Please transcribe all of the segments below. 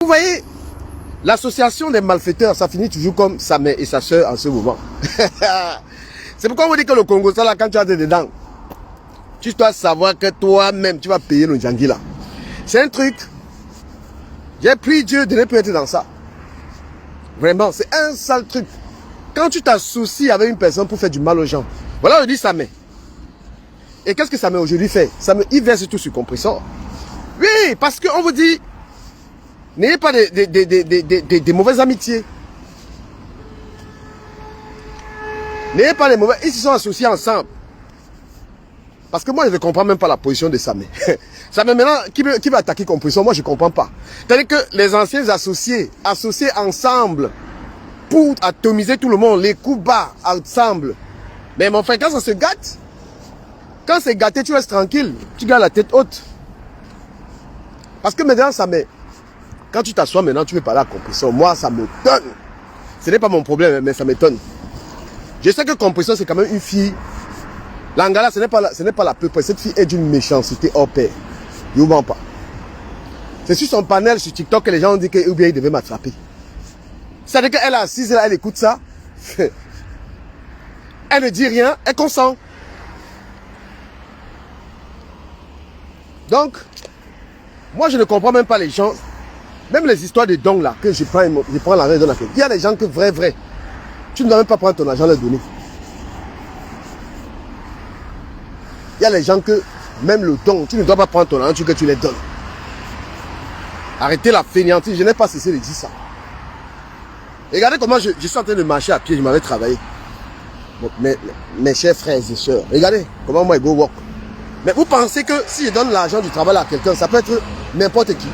vous voyez, l'association des malfaiteurs, ça finit toujours comme sa mère et sa soeur en ce moment. C'est pourquoi on vous dit que le Congo, ça là, quand tu as dedans, tu dois savoir que toi-même, tu vas payer le Djangui là. C'est un truc. J'ai prié Dieu de ne plus être dans ça. Vraiment, c'est un sale truc. Quand tu t'associes avec une personne pour faire du mal aux gens, voilà, on dit Samé. Et qu'est-ce que Samé aujourd'hui fait? Samé, il verse tout sur compresseur. Oui, parce qu'on vous dit, n'ayez pas des mauvaises amitiés. N'ayez pas les mauvais. Ils se sont associés ensemble. Parce que moi, je ne comprends même pas la position de Samé. Samé, maintenant, qui veut attaquer compresseur? Moi, je ne comprends pas. C'est-à-dire que les anciens associés ensemble, pour atomiser tout le monde, les coups bas ensemble. Mais mon frère, quand ça se gâte, quand c'est gâté, tu restes tranquille. Tu gardes la tête haute. Parce que maintenant, ça met. Quand tu t'assois maintenant, tu veux parler à compresseur. Moi, ça me donne. Ce n'est pas mon problème, mais ça m'étonne. Je sais que compresseur, c'est quand même une fille. L'Angala, ce n'est pas la peuple. Cette fille est d'une méchanceté hors pair. Il ne ment pas. C'est sur son panel sur TikTok que les gens ont dit qu'il devait m'attraper. C'est-à-dire qu'elle est assise là, elle écoute ça. Elle ne dit rien, elle consent. Donc, moi je ne comprends même pas les gens. Même les histoires de dons là, que je prends l'argent et donne à quelqu'un. Il y a des gens que vrai, tu ne dois même pas prendre ton argent et le donner. Il y a les gens que, même le don, tu ne dois pas prendre ton argent que tu les donnes. Arrêtez la fainéantise, je n'ai pas cessé de dire ça. Regardez comment je suis en train de marcher à pied, je m'avais travaillé. Bon, mes chers frères et sœurs, regardez comment moi je go walk. Mais vous pensez que si je donne l'argent du travail à quelqu'un, ça peut être n'importe qui.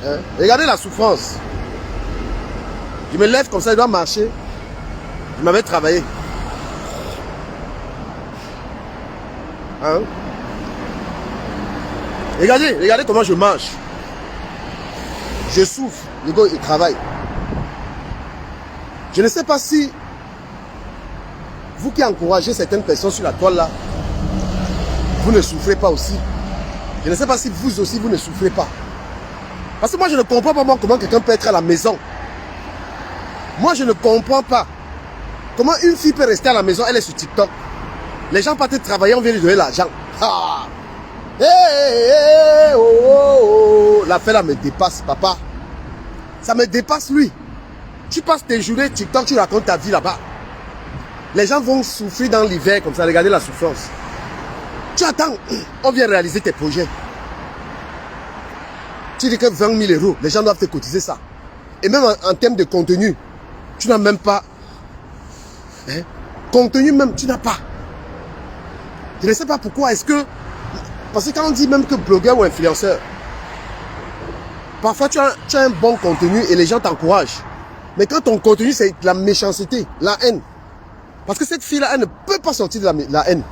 Hein? Regardez la souffrance. Je me lève comme ça, je dois marcher. Je m'avais travaillé. Hein? Regardez comment je marche. Je souffre, le gars il travaille. Je ne sais pas si vous qui encouragez certaines personnes sur la toile là, vous ne souffrez pas aussi. Je ne sais pas si vous aussi vous ne souffrez pas. Parce que moi je ne comprends pas comment quelqu'un peut être à la maison. Moi je ne comprends pas comment une fille peut rester à la maison, elle est sur TikTok. Les gens partent travailler, on vient lui donner l'argent. Ah. Hey, oh. L'affaire là me dépasse, papa. Ça me dépasse, lui. Tu passes tes journées TikTok, tu racontes ta vie là-bas. Les gens vont souffrir dans l'hiver comme ça, regardez la souffrance. Tu attends, on vient réaliser tes projets. Tu dis que 20 000 euros, les gens doivent te cotiser ça. Et même en termes de contenu, tu n'as même pas. Hein? Contenu même, tu n'as pas. Je ne sais pas pourquoi, est-ce que... Parce que quand on dit même que blogueur ou influenceur, parfois tu as un bon contenu et les gens t'encouragent. Mais quand ton contenu c'est la méchanceté, la haine. Parce que cette fille-là, elle ne peut pas sortir de la haine.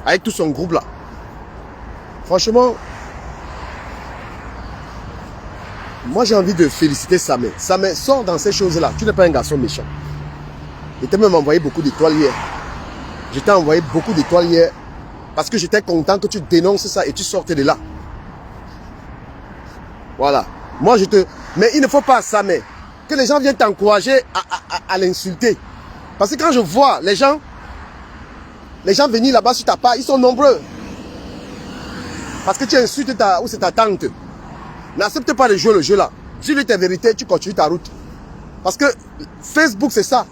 Avec tout son groupe là. Franchement, moi j'ai envie de féliciter Samé. Samé, sors dans ces choses-là. Tu n'es pas un garçon méchant. Je t'ai même envoyé beaucoup d'étoiles hier. Je t'ai envoyé beaucoup d'étoiles hier. Parce que j'étais content que tu dénonces ça et tu sortes de là. Voilà. Moi je te... Mais il ne faut pas, Samé, que les gens viennent t'encourager à l'insulter. Parce que quand je vois les gens venir là-bas sur ta part, ils sont nombreux. Parce que tu insultes ou c'est ta tante. N'accepte pas de jouer le jeu là. Dis-lui tes vérités, tu continues ta route. Parce que Facebook c'est ça.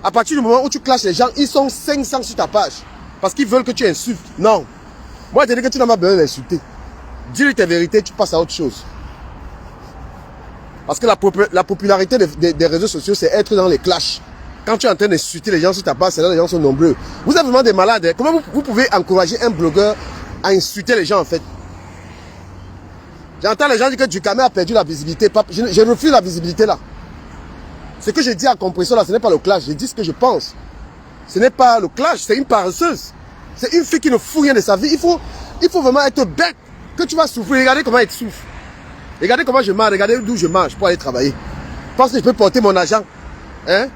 À partir du moment où tu clashes les gens, ils sont 500 sur ta page. Parce qu'ils veulent que tu insultes. Non. Moi, je te dis que tu n'as pas besoin d'insulter. Dis-lui tes vérités, tu passes à autre chose. Parce que la popularité des réseaux sociaux, c'est être dans les clashs. Quand tu es en train d'insulter les gens sur ta page, c'est là les gens sont nombreux. Vous êtes vraiment des malades. Hein? Comment vous pouvez encourager un blogueur à insulter les gens en fait? J'entends les gens dire que Dukamé a perdu la visibilité. Je refuse la visibilité là. Ce que je dis à Compression là, ce n'est pas le clash. Je dis ce que je pense. Ce n'est pas le clash, c'est une paresseuse. C'est une fille qui ne fout rien de sa vie. Il faut vraiment être bête. Que tu vas souffrir. Regardez comment elle souffre. Regardez comment je mange. Regardez d'où je mange pour aller travailler. Je pense que je peux porter mon argent. Hein?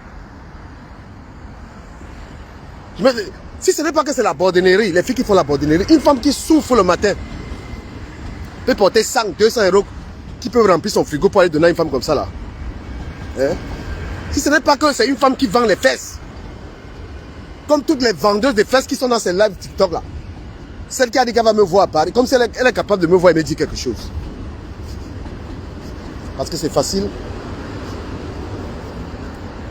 Si ce n'est pas que c'est la bordinerie, les filles qui font la bordinerie, une femme qui souffre le matin. peut porter 100, 200 euros, qui peut remplir son frigo pour aller donner à une femme comme ça là. Hein? Si ce n'est pas que c'est une femme qui vend les fesses. Comme toutes les vendeuses de fesses qui sont dans ces lives TikTok là. Celle qui a dit qu'elle va me voir à Paris, comme si elle est capable de me voir et me dire quelque chose. Parce que c'est facile.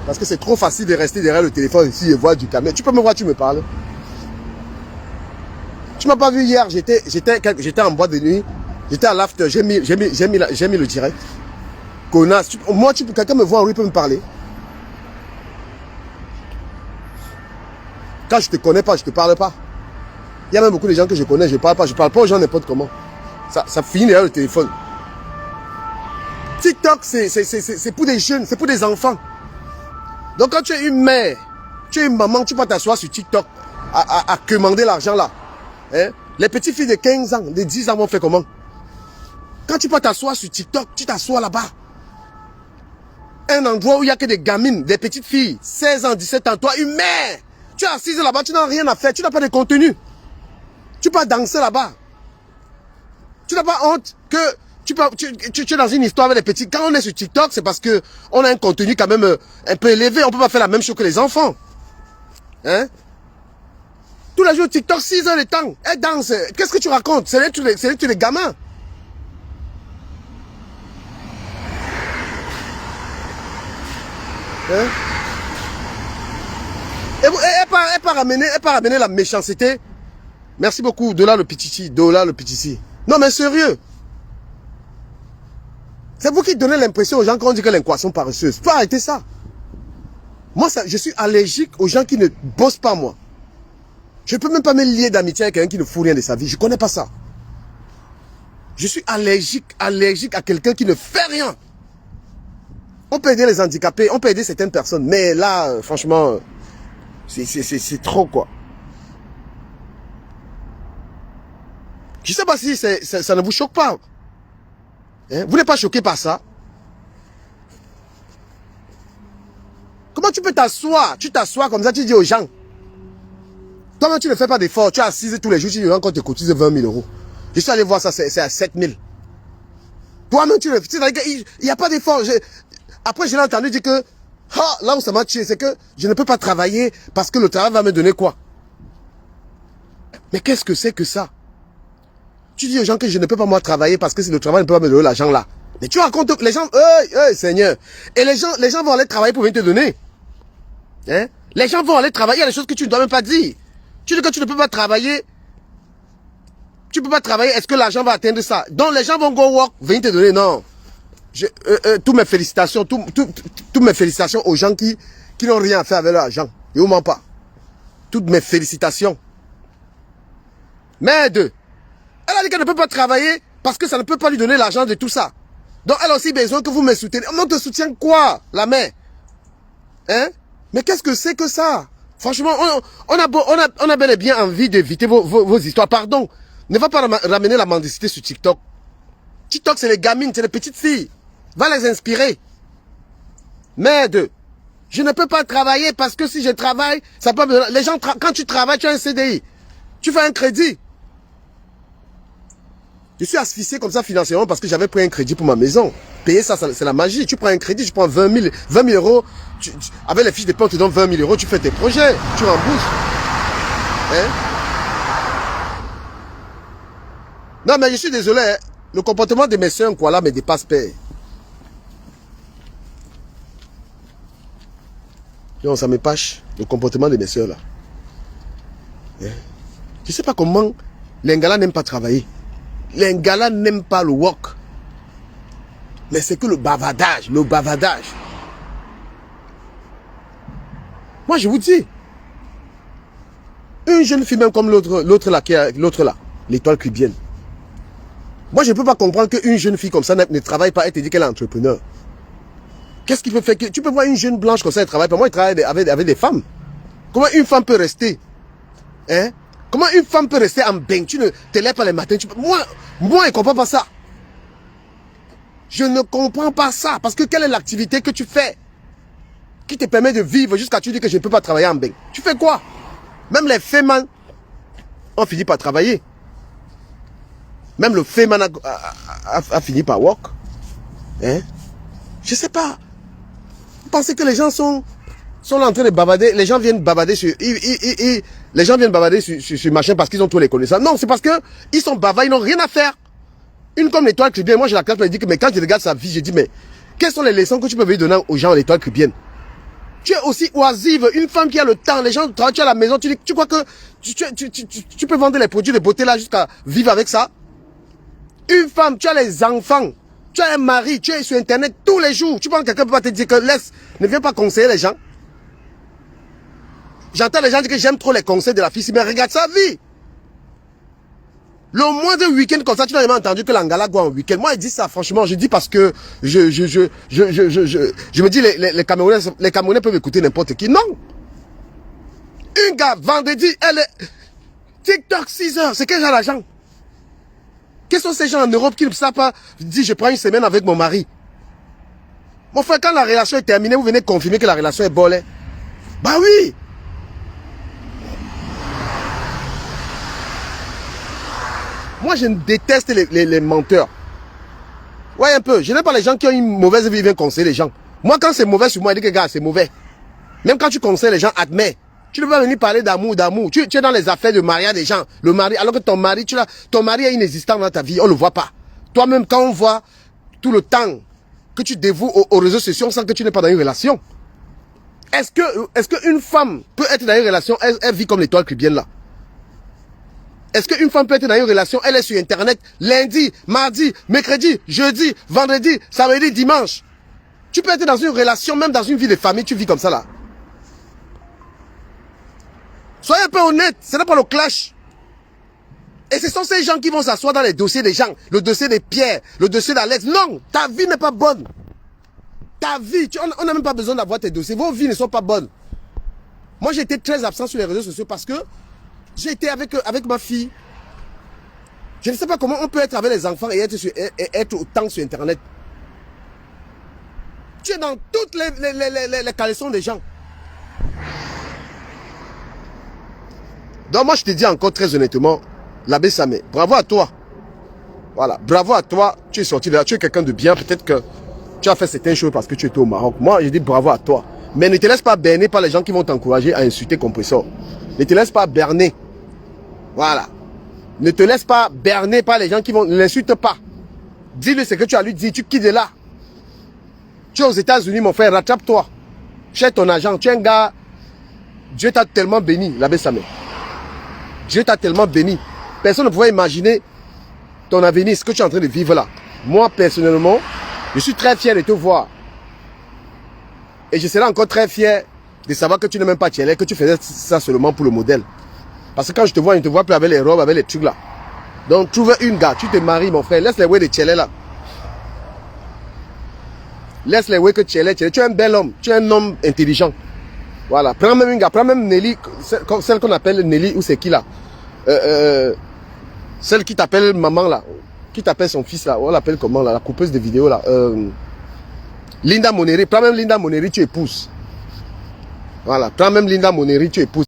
Parce que c'est trop facile de rester derrière le téléphone ici et voir du caméra. Tu peux me voir, tu me parles. Tu m'as pas vu hier, j'étais en boîte de nuit. J'étais à l'after, j'ai mis le direct. Connasse. Moi, quelqu'un me voit en rue, peut me parler. Quand je te connais pas, je te parle pas. Il y a même beaucoup de gens que je connais, je parle pas. Je parle pas aux gens n'importe comment. Ça finit derrière le téléphone. TikTok, c'est pour des jeunes, c'est pour des enfants. Donc quand tu es une mère, tu es une maman, tu vas t'asseoir sur TikTok à commander l'argent là. Hein? Les petites filles de 15 ans, de 10 ans vont faire comment? Quand tu peux t'asseoir sur TikTok, tu t'assois là-bas. Un endroit où il n'y a que des gamines, des petites filles, 16 ans, 17 ans, toi, une mère. Tu es assise là-bas, tu n'as rien à faire, tu n'as pas de contenu. Tu peux danser là-bas. Tu n'as pas honte que tu es dans une histoire avec les petits. Quand on est sur TikTok, c'est parce que on a un contenu quand même un peu élevé. On ne peut pas faire la même chose que les enfants. Hein? Tous les jours, TikTok, 6 heures de temps. Elle danse. Qu'est-ce que tu racontes? C'est tous les gamins. Hein? Et elle pas ramener la méchanceté. Merci beaucoup, Dola le Pichichi, Dola le Pichichi. Non mais sérieux. C'est vous qui donnez l'impression aux gens qu'on dit que les sont paresseuses. Faut arrêter ça. Moi, je suis allergique aux gens qui ne bossent pas, moi. Je ne peux même pas me lier d'amitié avec quelqu'un qui ne fout rien de sa vie. Je ne connais pas ça. Je suis allergique à quelqu'un qui ne fait rien. On peut aider les handicapés, on peut aider certaines personnes. Mais là, franchement, c'est trop, quoi. Je ne sais pas si ça ne vous choque pas. Hein? Vous n'êtes pas choqué par ça? Comment tu peux t'asseoir? Tu t'assois comme ça, tu dis aux gens. Toi-même, tu ne fais pas d'effort. Tu es assise tous les jours, tu dis quand tu cotises 20 000 euros. Je suis allé voir ça, c'est à 7 000. Toi-même, tu ne fais pas. Il n'y a pas d'effort. Après, je l'ai entendu dire que là où ça m'a tué, c'est que je ne peux pas travailler parce que le travail va me donner quoi? Mais qu'est-ce que c'est que ça? Tu dis aux gens que je ne peux pas moi travailler parce que si le travail ne peut pas me donner l'argent là. Mais tu racontes les gens, Seigneur. Et les gens vont aller travailler pour venir te donner. Hein? Les gens vont aller travailler, il y a des choses que tu ne dois même pas dire. Tu dis que tu ne peux pas travailler. Tu ne peux pas travailler, est-ce que l'argent va atteindre ça? Donc les gens vont go work, venir te donner, non. Toutes mes félicitations, toutes mes félicitations aux gens qui n'ont rien à faire avec l'argent. Et au ment pas. Toutes mes félicitations. Mais elle a dit qu'elle ne peut pas travailler parce que ça ne peut pas lui donner l'argent de tout ça. Donc elle a aussi besoin que vous me souteniez. On te soutient quoi, la mère? Hein? Mais qu'est-ce que c'est que ça? Franchement, on a bel et bien envie d'éviter vos histoires. Pardon, ne va pas ramener la mendicité sur TikTok. TikTok, c'est les gamines, c'est les petites filles. Va les inspirer. Merde, je ne peux pas travailler parce que si je travaille, ça peut me donner... Les gens, quand tu travailles, tu as un CDI. Tu fais un crédit. Je suis asphyxié comme ça financièrement parce que j'avais pris un crédit pour ma maison. Payer ça, c'est la magie. Tu prends un crédit, tu prends 20 000 euros. Avec les fiches de paie, on te donne 20 000 euros, tu fais tes projets, tu rembourses. Hein? Non, mais je suis désolé. Hein. Le comportement de mes soeurs, quoi, là, me dépasse père. Non, ça me pâche, le comportement de mes soeurs, là. Hein? Je ne sais pas comment les Ngala n'aiment pas travailler. Les Ngala n'aiment pas le work. Mais c'est que le bavardage, Moi, je vous dis, une jeune fille même comme l'autre là, l'étoile cubienne. Moi, je ne peux pas comprendre qu'une jeune fille comme ça ne travaille pas et te dit qu'elle est entrepreneur. Qu'est-ce qui peut faire que... Tu peux voir une jeune blanche comme ça, elle travaille pas. Moi, elle travaille avec des femmes. Comment une femme peut rester? Hein? Comment une femme peut rester en bain? Tu ne te lèves pas le matin. Moi, je ne comprends pas ça. Je ne comprends pas ça. Parce que quelle est l'activité que tu fais qui te permet de vivre jusqu'à tu dis que je ne peux pas travailler en bain? Tu fais quoi? Même les femmes ont fini par travailler. Même le Feman a fini par walk. Hein? Je sais pas. Vous pensez que les gens sont là en train de bavarder, les gens viennent bavarder sur, les gens viennent bavarder sur machin parce qu'ils ont tous les connaissances. Non, c'est parce que ils sont bavards, ils n'ont rien à faire. Une comme l'Étoile Chrétienne, moi j'ai la classe, je me dis que, mais quand je regarde sa vie, je dis, mais quelles sont les leçons que tu peux venir donner aux gens à l'Étoile Chrétienne? Tu es aussi oisive, une femme qui a le temps, les gens travaillent, tu es à la maison, tu crois que tu peux vendre les produits de beauté là jusqu'à vivre avec ça? Une femme, tu as les enfants, tu as un mari, tu es sur internet tous les jours, tu penses que quelqu'un peut pas te dire que ne viens pas conseiller les gens? J'entends les gens dire que j'aime trop les conseils de la fille, mais regarde sa vie. Le moindre week-end comme ça, tu n'as jamais entendu que l'Angala go en week-end. Moi, ils disent ça, franchement, je dis parce que je me dis, les Camerounais peuvent écouter n'importe qui. Non! Une gars, vendredi, elle est TikTok 6 heures, c'est quel genre d'argent? Quels sont ces gens en Europe qui ne savent pas dire, je prends une semaine avec mon mari? Mon frère, quand la relation est terminée, vous venez confirmer que la relation est bonne. Bah oui! Moi, je déteste les menteurs. Ouais, un peu. Je n'aime pas les gens qui ont une mauvaise vie, ils viennent conseiller les gens. Moi, quand c'est mauvais sur moi, je dis que, gars, c'est mauvais. Même quand tu conseilles les gens, admets. Tu ne peux pas venir parler d'amour. Tu es dans les affaires de mariage des gens. Le mari, alors que ton mari est inexistant dans ta vie, on ne le voit pas. Toi-même, quand on voit tout le temps que tu dévoues aux réseaux sociaux, on sent que tu n'es pas dans une relation. Est-ce qu'une femme peut être dans une relation, elle vit comme l'Étoile Chrétienne là? Est-ce qu'une femme peut être dans une relation, elle est sur internet lundi, mardi, mercredi, jeudi, vendredi, samedi, dimanche? Tu peux être dans une relation, même dans une vie de famille, tu vis comme ça là. Soyez un peu honnête, ce n'est pas le clash. Et ce sont ces gens qui vont s'asseoir dans les dossiers des gens, le dossier de Pierre, le dossier d'Alex. Non, ta vie n'est pas bonne. Ta vie, on n'a même pas besoin d'avoir tes dossiers, vos vies ne sont pas bonnes. Moi j'ai été très absent sur les réseaux sociaux parce que j'ai été avec ma fille. Je ne sais pas comment on peut être avec les enfants et être autant sur internet. Tu es dans toutes les caleçons des gens. Donc moi je te dis encore très honnêtement, l'abbé Samé, bravo à toi. Voilà, bravo à toi. Tu es sorti de là, tu es quelqu'un de bien. Peut-être que tu as fait certaines choses parce que tu étais au Maroc. Moi je dis bravo à toi. Mais ne te laisse pas berner par les gens qui vont t'encourager à insulter Compressor. Ne te laisse pas berner. Voilà. Ne te laisse pas berner par les gens qui vont... Ne l'insulte pas. Dis-lui ce que tu as lui dit. Tu quittes de là. Tu es aux États-Unis, mon frère. Rattrape-toi. Tu es ton agent. Tu es un gars... Dieu t'a tellement béni, l'abbé Samé. Dieu t'a tellement béni. Personne ne pouvait imaginer ton avenir, ce que tu es en train de vivre là. Moi, personnellement, je suis très fier de te voir. Et je serai encore très fier de savoir que tu n'es même pas Tchélé, que tu faisais ça seulement pour le modèle. Parce que quand je te vois, je ne te vois plus avec les robes, avec les trucs là. Donc, trouve une gars, tu te maries, mon frère. Laisse les way de Tchélé là. Laisse les way que Tchélé. Tu es un bel homme, tu es un homme intelligent. Voilà. Prends même une gars, prends même Nelly, celle qu'on appelle Nelly, ou c'est qui là? Celle qui t'appelle maman là, qui t'appelle son fils là, on l'appelle comment là, la coupeuse de vidéos là. Linda Moneri, prends même Linda Moneri, tu épouses. Voilà, prends même Linda Moneri, tu épouses.